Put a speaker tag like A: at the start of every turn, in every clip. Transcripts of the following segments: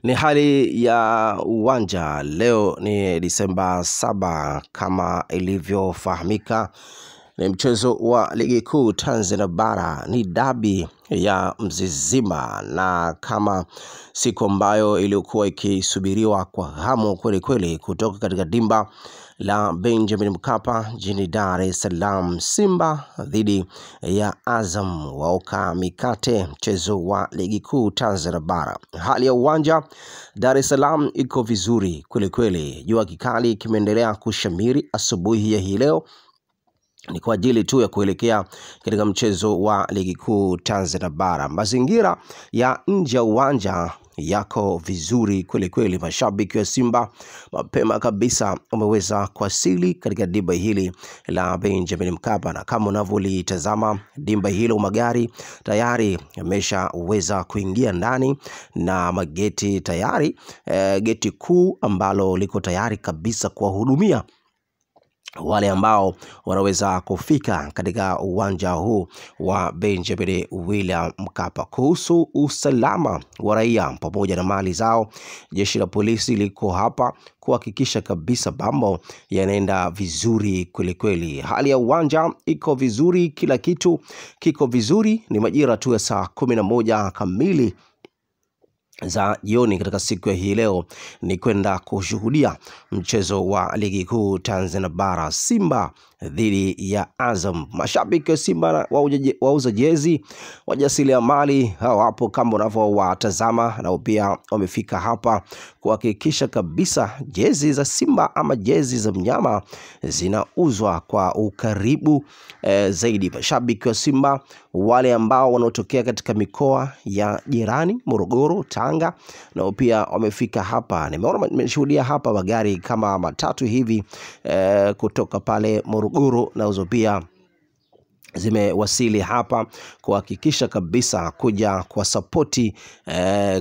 A: Ni hali ya uwanja leo ni Disemba 7 kama ilivyofahamika. Ni mchezo wa ligi kuu Tanzania bara, ni dabi ya Mzizima, na kama siku ambayo ilikuwa ikisubiriwa kwa hamu kweli kweli kutoka katika dimba la Benjamin Mkapa jijini Dar es Salaam, Simba dhidi ya Azam waoka mikate, mchezo wa ligi kuu Tanzania bara. Hali ya uwanja Dar es Salaam iko vizuri kweli kweli. Jua kikali kimeendelea kushamiri asubuhi ya hii leo, ni kwa ajili tu ya kuelekea katika mchezo wa ligi kuu Tanzania bara. Mazingira ya nje ya uwanja yako vizuri kweli kweli. Mashabiki wa Simba mapema kabisa wameweza kuwasili katika dimba hili la Benjamin Mkapa, na kama unavyolitazama dimba hilo, magari tayari yameshaweza kuingia ndani na mageti tayari, geti kuu ambalo liko tayari kabisa kuwahudumia wale ambao wanaweza kufika katika uwanja huu wa Benjamin William Mkapa. Kuhusu usalama wa raia pamoja na mali zao, jeshi la polisi liko hapa kuhakikisha kabisa mambo yanaenda vizuri kweli kweli. Hali ya uwanja iko vizuri, kila kitu kiko vizuri. Ni majira tu ya saa 11 kamili za jioni katika siku ya hii leo, ni kwenda kushuhudia mchezo wa ligi kuu Tanzania bara, Simba dhidi ya Azam. Mashabiki wa Simba wauza jezi, wajasiriamali hapo kama unavyowatazama, na pia wamefika hapa kuhakikisha kabisa jezi za Simba ama jezi za mnyama zinauzwa kwa ukaribu zaidi. Mashabiki wa Simba wale ambao wanaotokea katika mikoa ya jirani, Morogoro, Tanga, na pia wamefika hapa. Nimeshuhudia hapa magari kama matatu hivi kutoka pale Morogoro, na uzo pia zimewasili hapa kuhakikisha kabisa kuja kwa sapoti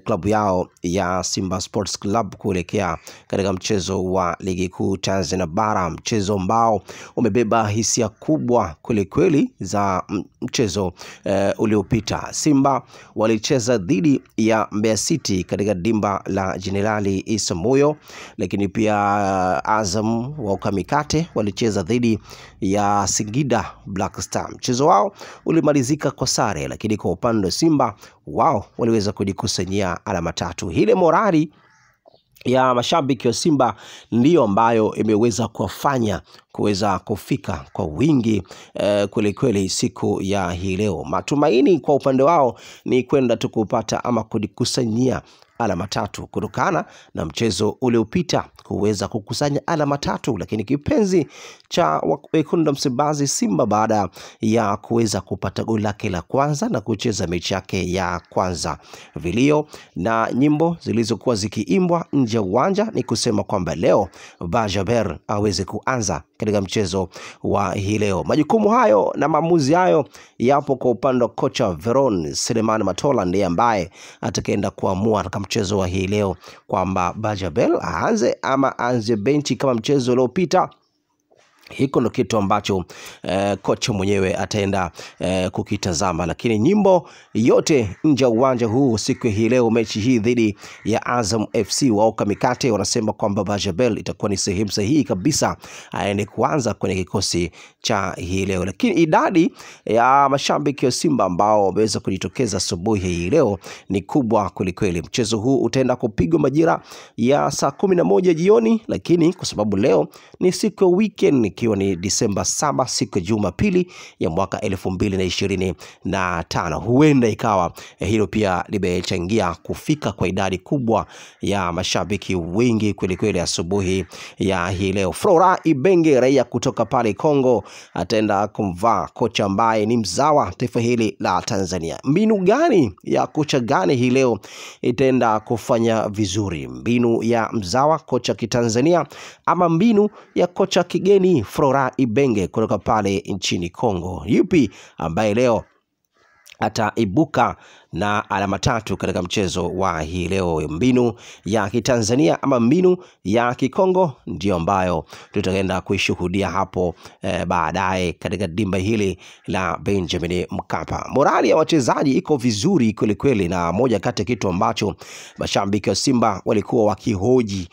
A: klabu yao ya Simba Sports Club kuelekea katika mchezo wa ligi kuu Tanzania bara, mchezo ambao umebeba hisia kubwa kweli kweli za mchezo uliopita. Simba walicheza dhidi ya Mbeya City katika dimba la Jenerali Isamuhyo, lakini pia Azam waoka mikate walicheza dhidi ya Singida Black Star. Mchezo wao ulimalizika kwa sare, lakini kwa upande wa Simba wao waliweza kujikusanyia alama 3. Ile morali ya mashabiki wa Simba ndiyo ambayo imeweza kuwafanya kuweza kufika kwa wingi kweli kweli siku ya hii leo. Matumaini kwa upande wao ni kwenda tu kupata ama kujikusanyia alama 3 kutokana na mchezo uliopita kuweza kukusanya alama 3, lakini kipenzi cha wekundu Msimbazi Simba baada ya kuweza kupata goli lake la kwanza na kucheza mechi yake ya kwanza, vilio na nyimbo zilizokuwa zikiimbwa nje ya uwanja ni kusema kwamba leo Bajaber aweze kuanza katika mchezo wa hii leo. Majukumu hayo na maamuzi hayo yapo kwa upande wa kocha Veron Selemani Matola, ndiye ambaye atakaenda kuamua katika mchezo wa hii leo kwamba Bajaber aanze ama aanze benchi kama mchezo uliopita. Hiko ndo kitu ambacho kocha mwenyewe ataenda kukitazama, lakini nyimbo yote nje ya uwanja huu siku hii leo, mechi hii dhidi ya Azam FC waoka mikate, wanasema kwamba Bajaber itakuwa ni sehemu sahihi kabisa aende kuanza kwenye kikosi cha hii leo. Lakini idadi ya mashabiki wa Simba ambao wameweza kujitokeza asubuhi hii leo ni kubwa kweli kweli. Mchezo huu utaenda kupigwa majira ya saa 11 jioni, lakini kwa sababu leo ni siku ya weekend, ikiwa ni Disemba 7 siku ya Jumapili ya mwaka 2025, huenda ikawa hilo pia limechangia kufika kwa idadi kubwa ya mashabiki wengi kweli kweli asubuhi ya hii leo. Flora Ibenge, raia kutoka pale Kongo, ataenda kumvaa kocha ambaye ni mzawa taifa hili la Tanzania. Mbinu gani ya kocha gani hii leo itaenda kufanya vizuri? Mbinu ya mzawa kocha kitanzania ama mbinu ya kocha kigeni Flora Ibenge kutoka pale nchini Kongo? Yupi ambaye leo ataibuka na alama 3 katika mchezo wa hii leo. Mbinu ya Kitanzania ama mbinu ya Kikongo ndio ambayo tutaenda kuishuhudia hapo baadaye katika dimba hili la Benjamin Mkapa. Morali ya wachezaji iko vizuri kweli kweli, na moja kati ya kitu ambacho mashabiki wa Simba walikuwa wakihoji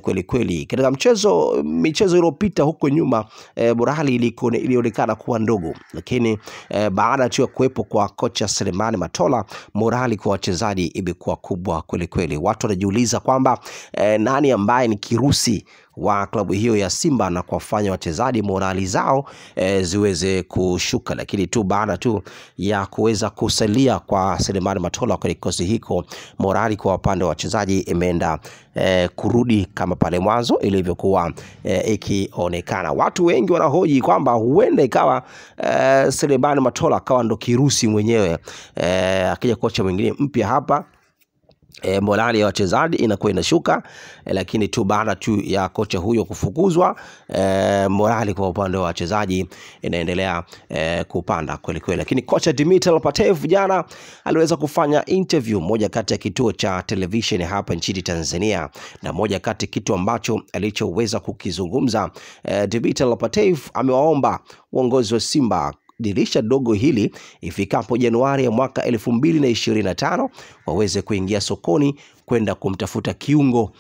A: kweli kweli katika michezo iliyopita huko nyuma, morali ilionekana kuwa ndogo, lakini baada tu ya kuwepo kwa kocha Selemani Matola, morali kwa wachezaji imekuwa kubwa kweli kweli. Watu wanajiuliza kwamba nani ambaye ni kirusi wa klabu hiyo ya Simba na kuwafanya wachezaji morali zao ziweze kushuka, lakini tu baada tu ya kuweza kusalia kwa Selemani Matola kwa kikosi hiko, morali kwa upande wa wachezaji imeenda kurudi kama pale mwanzo ilivyokuwa ikionekana. Watu wengi wanahoji kwamba huenda ikawa Selemani Matola akawa ndo kirusi mwenyewe, akija kocha mwingine mpya hapa morali ya wachezaji inakuwa inashuka, lakini tu baada tu ya kocha huyo kufukuzwa, morali kwa upande wa wachezaji inaendelea kupanda kweli kweli. Lakini kocha Dimitar Lopatev jana aliweza kufanya interview moja kati ya kituo cha television hapa nchini Tanzania, na moja kati kitu ambacho alichoweza kukizungumza, Dimitar Lopatev amewaomba uongozi wa Simba dirisha dogo hili ifikapo Januari ya mwaka 2025 waweze kuingia sokoni kwenda kumtafuta kiungo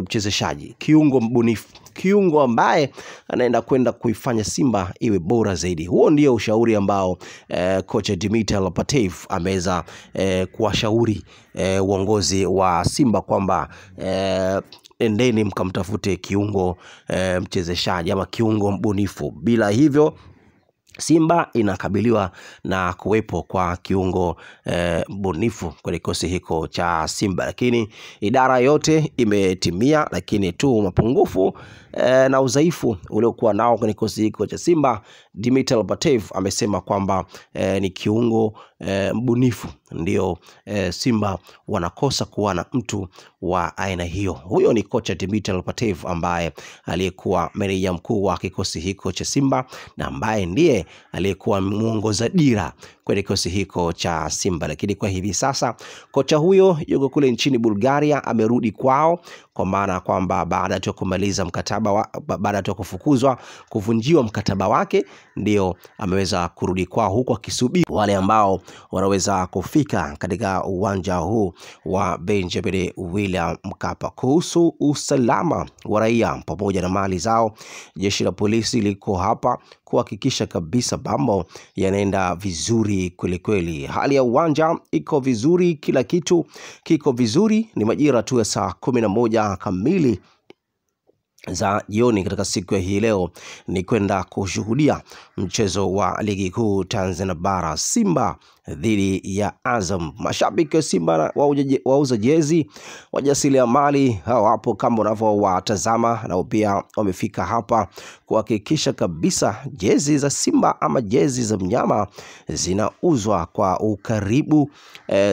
A: mchezeshaji, kiungo mbunifu, kiungo ambaye anaenda kwenda kuifanya Simba iwe bora zaidi. Huo ndio ushauri ambao kocha Dimitar Lopatev ameweza kuwashauri uongozi wa Simba kwamba endeni mkamtafute kiungo mchezeshaji ama kiungo mbunifu. Bila hivyo Simba inakabiliwa na kuwepo kwa kiungo mbunifu kwa kikosi hiko cha Simba, lakini idara yote imetimia, lakini tu mapungufu na udhaifu uliokuwa nao kwa kikosi hiko cha Simba, Dimitar Lopatev amesema kwamba ni kiungo mbunifu ndio Simba wanakosa kuwa na mtu wa aina hiyo. Huyo ni kocha Dimitar Lopatev ambaye aliyekuwa meneja mkuu wa kikosi hiko cha Simba na ambaye ndiye aliyekuwa muongoza dira kwa kikosi hiko cha Simba. Lakini kwa hivi sasa kocha huyo yuko kule nchini Bulgaria, amerudi kwao, kwa maana kwamba baada ya kumaliza mkataba baada ya kufukuzwa, kuvunjiwa mkataba wake, ndio ameweza kurudi kwao, huko akisubiri wale ambao wanaweza kufika katika uwanja huu wa Benjamin William Mkapa. Kuhusu usalama wa raia pamoja na mali zao, jeshi la polisi liko hapa kuhakikisha kabisa mambo yanaenda vizuri kweli kweli. Hali ya uwanja iko vizuri, kila kitu kiko vizuri. Ni majira tu ya saa 11 kamili za jioni katika siku ya hii leo ni kwenda kushuhudia mchezo wa ligi kuu Tanzania bara, Simba dhidi ya Azam. Mashabiki wa Simba wauza jezi, wajasiriamali hao hapo kama unavyowatazama, na pia wamefika hapa kuhakikisha kabisa jezi za Simba ama jezi za mnyama zinauzwa kwa ukaribu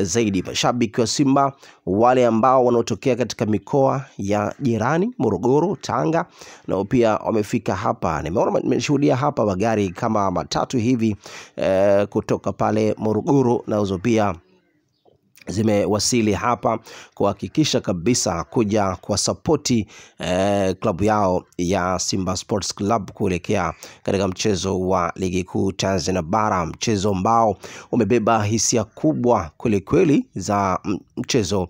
A: zaidi. Mashabiki wa Simba wale ambao wanaotokea katika mikoa ya jirani, Morogoro, Tanga, na pia wamefika hapa. Nimeshuhudia hapa magari kama matatu hivi kutoka pale Morogoro, na uzo pia zimewasili hapa kuhakikisha kabisa kuja kwa sapoti klabu yao ya Simba Sports Club kuelekea katika mchezo wa ligi kuu Tanzania bara, mchezo ambao umebeba hisia kubwa kweli kweli za mchezo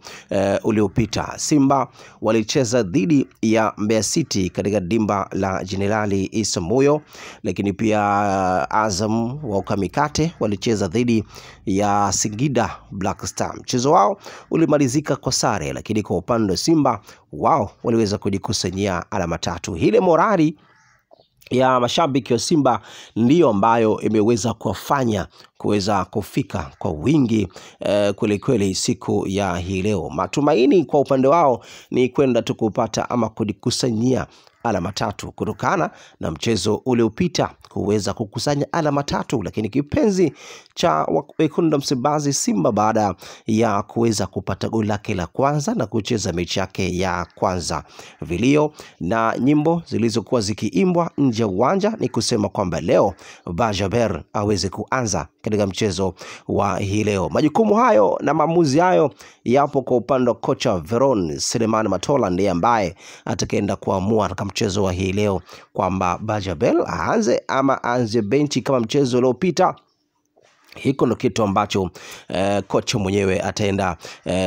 A: uliopita. Simba walicheza dhidi ya Mbeya City katika dimba la Jenerali Isamuhyo, lakini pia Azam wa Ukamikate walicheza dhidi ya Singida Black Star. Mchezo wao ulimalizika kwa sare, lakini kwa upande wa Simba wao waliweza kujikusanyia alama 3. Ile morali ya mashabiki wa Simba ndiyo ambayo imeweza kuwafanya kuweza kufika kwa wingi kweli kweli siku ya hii leo. Matumaini kwa upande wao ni kwenda tu kupata ama kujikusanyia alama 3 kutokana na mchezo uliopita kuweza kukusanya alama 3, lakini kipenzi cha wekundu Msimbazi Simba baada ya kuweza kupata goli lake la kwanza na kucheza mechi yake ya kwanza, vilio na nyimbo zilizokuwa zikiimbwa nje ya uwanja ni kusema kwamba leo Bajaber aweze kuanza katika mchezo wa hii leo. Majukumu hayo na maamuzi hayo yapo kwa upande wa kocha Veron Selemani Matola, ndiye ambaye atakaenda kuamua katika mchezo wa hii leo kwamba Bajabel aanze ama aanze benchi kama mchezo uliopita. Hiko ndo kitu ambacho kocha mwenyewe ataenda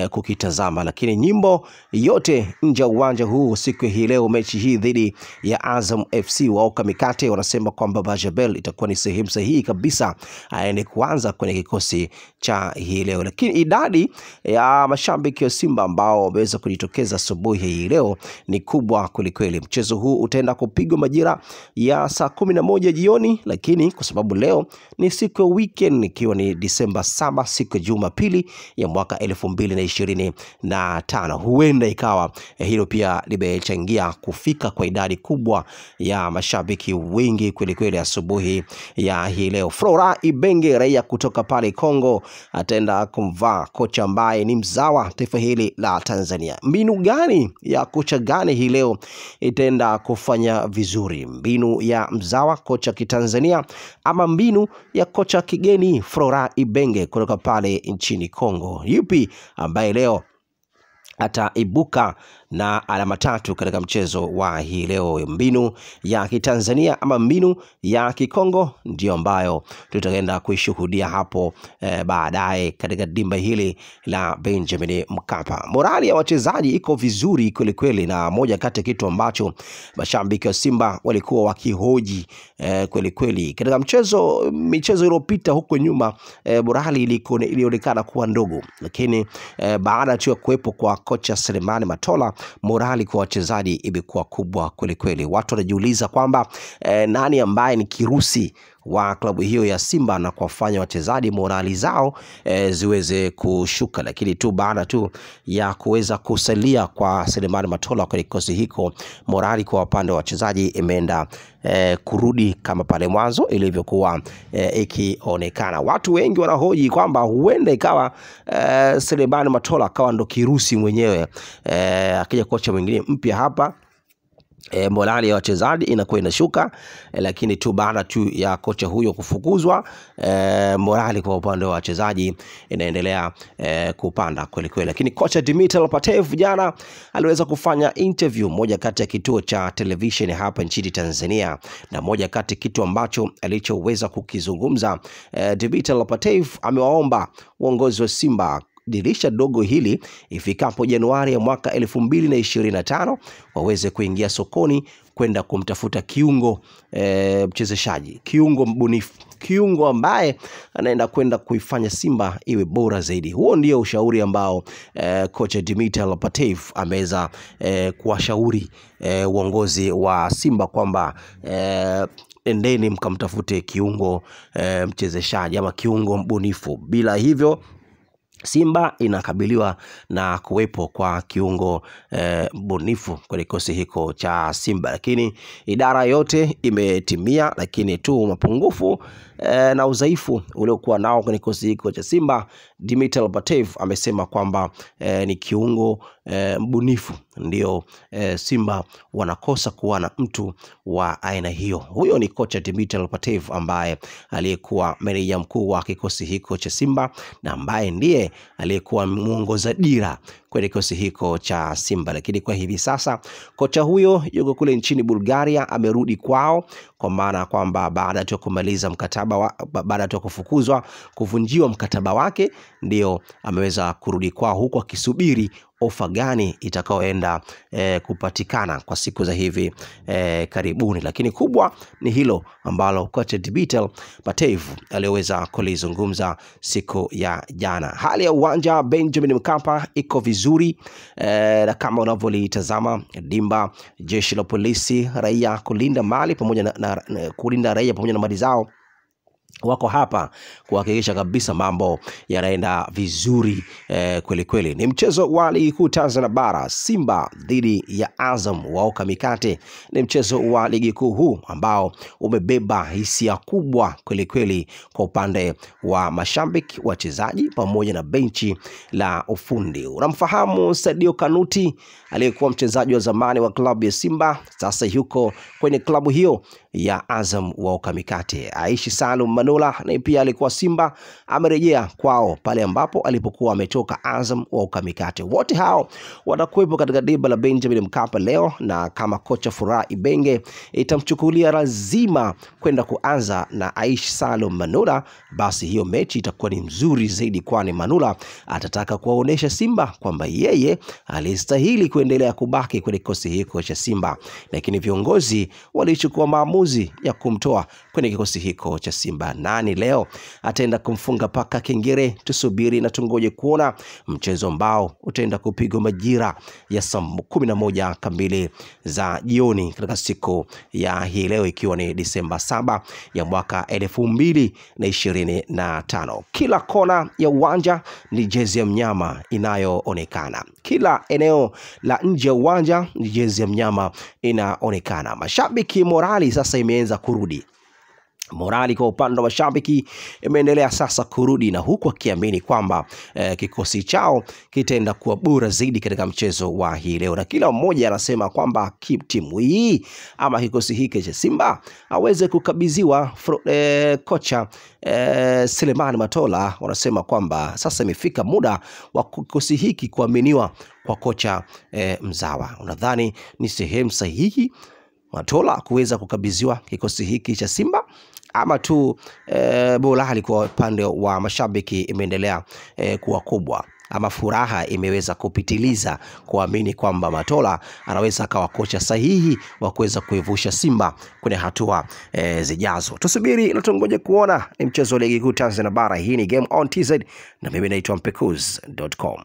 A: kukitazama, lakini nyimbo yote nje uwanja huu siku hii leo, mechi hii dhidi ya Azam FC, wao Kamikate wanasema kwamba Bajabel itakuwa ni sehemu sahihi kabisa aende kuanza kwenye kikosi cha hii leo. Lakini idadi ya mashabiki wa Simba ambao wameweza kujitokeza asubuhi hii leo ni kubwa kwelikweli. Mchezo huu utaenda kupigwa majira ya saa 11 jioni, lakini kwa sababu leo ni siku ya weekend, ikiwa ni Disemba 7 siku ya Jumapili ya mwaka 2025, huenda ikawa hilo pia limechangia kufika kwa idadi kubwa ya mashabiki wengi kweli kweli asubuhi ya hii leo. Flora Ibenge, raia kutoka pale Kongo, ataenda kumvaa kocha ambaye ni mzawa taifa hili la Tanzania. Mbinu gani ya kocha gani hii leo itaenda kufanya vizuri? Mbinu ya mzawa kocha kitanzania ama mbinu ya kocha kigeni Flora Ibenge kutoka pale nchini Kongo? Yupi ambaye leo ataibuka na alama 3 katika mchezo wa hii leo? Mbinu ya kitanzania ama mbinu ya kikongo ndio ambayo tutaenda kuishuhudia hapo baadaye katika dimba hili la Benjamin Mkapa. Morali ya wachezaji iko vizuri kweli kweli, na moja kati ya kitu ambacho mashabiki wa Simba walikuwa wakihoji kweli kweli katika michezo iliyopita huko nyuma, morali ilionekana kuwa ndogo, lakini baada ya kuwepo kwa kocha Selemani Matola, morali kwa wachezaji imekuwa kubwa kweli kweli. Watu wanajiuliza kwamba nani ambaye ni kirusi wa klabu hiyo ya Simba na kuwafanya wachezaji morali zao ziweze kushuka, lakini tu baada tu ya kuweza kusalia kwa Selemani Matola kwa kikosi hiko, morali kwa upande wa wachezaji imeenda kurudi kama pale mwanzo ilivyokuwa ikionekana. Watu wengi wanahoji kwamba huenda ikawa Selemani Matola akawa ndo kirusi mwenyewe, akija kocha mwingine mpya hapa morali ya wachezaji inakuwa inashuka, lakini tu baada tu ya kocha huyo kufukuzwa, morali kwa upande wa wachezaji inaendelea kupanda kweli kweli. Lakini kocha Dimitar Patev jana aliweza kufanya interview moja kati ya kituo cha television hapa nchini Tanzania, na moja kati kitu ambacho alichoweza kukizungumza, Dimitar Patev amewaomba uongozi wa Simba dirisha dogo hili ifikapo Januari ya mwaka 2025 waweze kuingia sokoni kwenda kumtafuta kiungo mchezeshaji, kiungo mbunifu, kiungo ambaye anaenda kwenda kuifanya Simba iwe bora zaidi. Huo ndio ushauri ambao kocha Dimitar Patev ameweza kuwashauri uongozi wa Simba kwamba endeni mkamtafute kiungo mchezeshaji ama kiungo mbunifu. Bila hivyo Simba inakabiliwa na kuwepo kwa kiungo mbunifu kwa kikosi hiko cha Simba, lakini idara yote imetimia, lakini tu mapungufu na udhaifu uliokuwa nao kwenye kikosi hiko cha Simba, Dimitar Patev amesema kwamba ni kiungo mbunifu ndio Simba wanakosa kuwa na mtu wa aina hiyo. Huyo ni kocha Dimitar Patev ambaye aliyekuwa meneja mkuu wa kikosi hiko cha Simba na ambaye ndiye aliyekuwa muongoza dira kwenye kikosi hiko cha Simba. Lakini kwa hivi sasa kocha huyo yuko kule nchini Bulgaria, amerudi kwao kwa maana kwamba baada ya kumaliza mkataba baada ya kufukuzwa, kuvunjiwa mkataba wake, ndio ameweza kurudi kwao huko akisubiri ofa gani itakaoenda kupatikana kwa siku za hivi karibuni. Lakini kubwa ni hilo ambalo kocha Dimitar Patev aliweza kulizungumza siku ya jana. Hali ya uwanja Benjamin Mkapa iko vizuri, na kama unavyolitazama dimba, jeshi la polisi, raia kulinda mali pamoja na kulinda raia pamoja na mali zao wako hapa kuhakikisha kabisa mambo yanaenda vizuri kweli kweli. Ni mchezo wa ligi kuu Tanzania bara, Simba dhidi ya Azam wao Kamikate. Ni mchezo wa ligi kuu huu ambao umebeba hisia kubwa kweli kweli kwa upande wa mashabiki, wachezaji pamoja na benchi la ufundi. Unamfahamu Sadio Kanuti aliyekuwa mchezaji wa zamani wa klabu ya Simba, sasa yuko kwenye klabu hiyo ya Azam wao Kamikate. Aishi Salum Manu Manula na pia alikuwa Simba, amerejea kwao pale ambapo alipokuwa ametoka Azam wa Ukamikate. Wote hao watakuwepo katika dimba la Benjamin Mkapa leo, na kama kocha Furaha Ibenge itamchukulia lazima kwenda kuanza na Aish Salum Manula, basi hiyo mechi itakuwa ni nzuri zaidi, kwani Manula atataka kuwaonesha Simba kwamba yeye alistahili kuendelea kubaki kwenye kikosi hiko cha Simba, lakini viongozi walichukua maamuzi ya kumtoa kwenye kikosi hiko cha Simba. Nani leo ataenda kumfunga paka kengere? Tusubiri na tungoje kuona, mchezo ambao utaenda kupigwa majira ya saa 11 kamili za jioni katika siku ya hii leo, ikiwa ni Disemba 7 ya mwaka 2025. Kila kona ya uwanja ni jezi ya mnyama inayoonekana. Kila eneo la nje ya uwanja ni jezi ya mnyama inaonekana. Mashabiki morali sasa imeanza kurudi. Morali kwa upande wa mashabiki imeendelea sasa kurudi, na huku akiamini kwamba kikosi chao kitaenda kuwa bora zaidi katika mchezo wa hii leo, na kila mmoja anasema kwamba timu hii ama kikosi hiki cha Simba aweze kukabidhiwa kocha Selemani Matola. Wanasema kwamba sasa imefika muda wa kikosi hiki kuaminiwa kwa kocha mzawa. Unadhani ni sehemu sahihi Matola kuweza kukabidhiwa kikosi hiki cha Simba, ama tu bolali kwa upande wa mashabiki imeendelea kuwa kubwa, ama furaha imeweza kupitiliza kuamini kwamba Matola anaweza akawa kocha sahihi wa kuweza kuivusha Simba kwenye hatua zijazo? Tusubiri na tungoje kuona. Ni mchezo wa ligi kuu Tanzania bara. Hii ni Game On TZ na mimi naitwa Mpekuzi.com.